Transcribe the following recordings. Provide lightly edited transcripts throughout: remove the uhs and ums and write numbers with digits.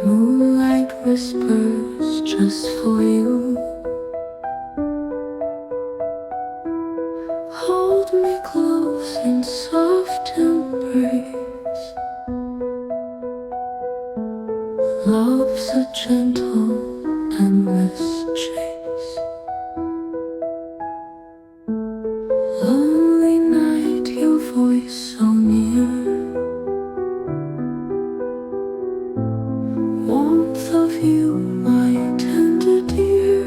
Moonlight whispers just for you. Hold me close in soft embrace. Love's a gentle, endless chase. Lonely night, your voice so near. Warmth of you, my tender dear.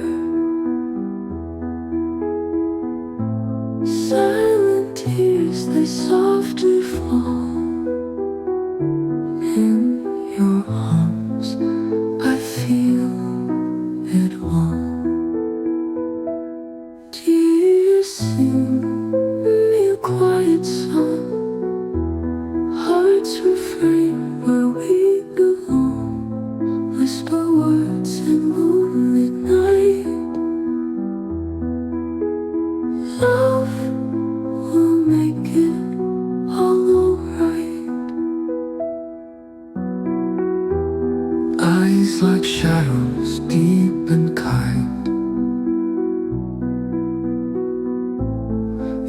Silent tears, they softly fall. In your arms, I feel it all. Dear, sing me a quiet song. Hearts refrain where we belong. Whisper words in moonlit night. Love will make it all alright. Eyes like shadows, deep and kind.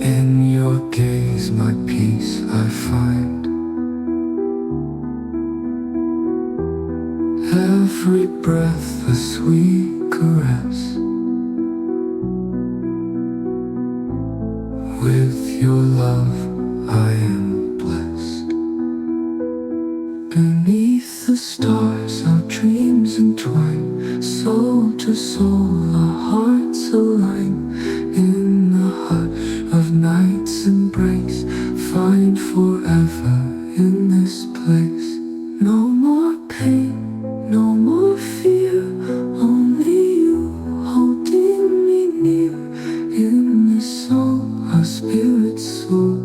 In your gaze, my peace I find. Every breath a sweet caress. With your love I am blessed. Beneath the stars our dreams entwine. Soul to soul our hearts align. In the hush of night's embrace, find forever in this place. No more pain, no more fear, only you holding me near. In this song our spirits soar,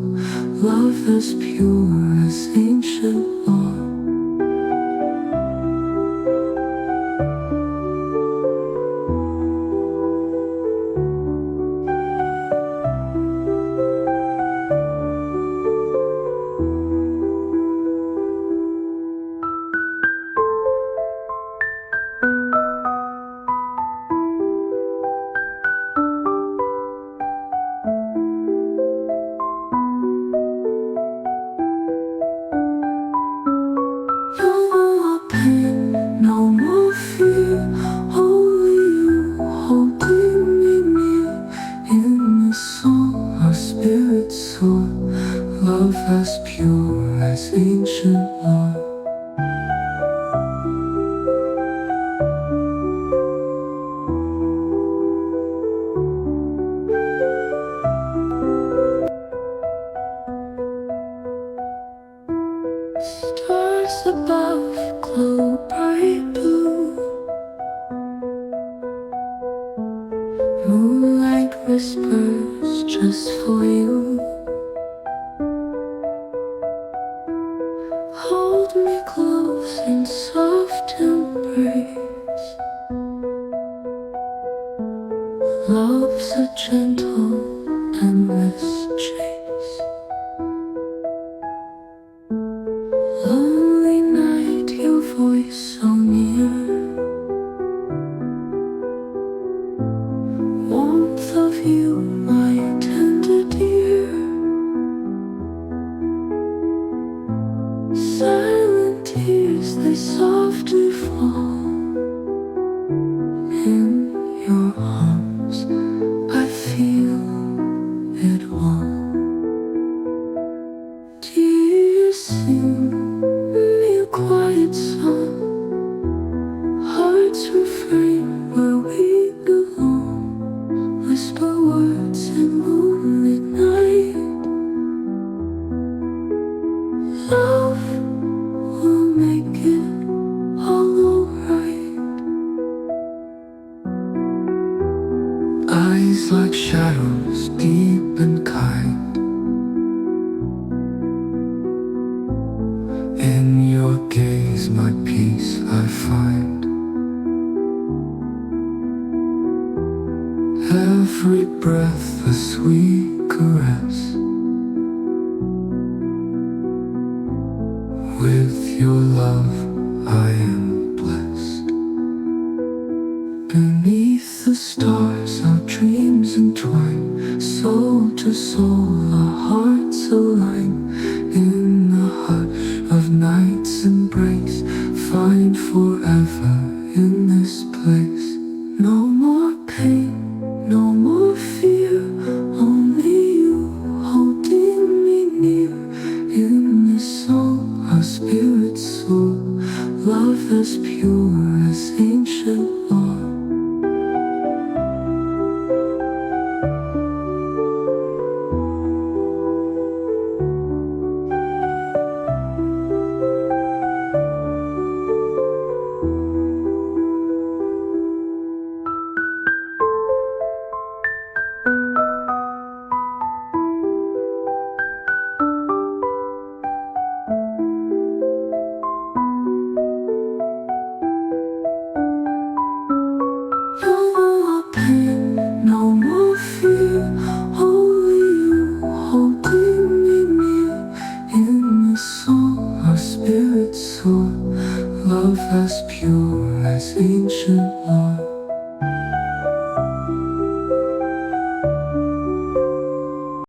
love as pure as ancient law. No more fear, only you holding me near. In this song our spirits soar, love as pure as ancient law. Stars above glow bright blue. Moonlight whispers just for you. Hold me close in soft embrace. Love's a gentle, endless chase. Lonely night, your voice so near. Warmth of you, my tender dear. Silent tears, they softly fall. In your arms, I feel it all. Dear, sing me a quiet song. Hearts refrain where we belong. Whisper words in moonlit night. Love will make it all alright. Eyes like shadows, deep and kind. In your gaze my peace I find. Every breath a sweet caress. With your love I am blessed. find forever in this place. No more pain, no more fear, only you holding me near. In this song, our spirits soar, love as pure as ancient law. No more pain, no more fear, only you holding me near. In this song, our spirits soar, love as pure as ancient law.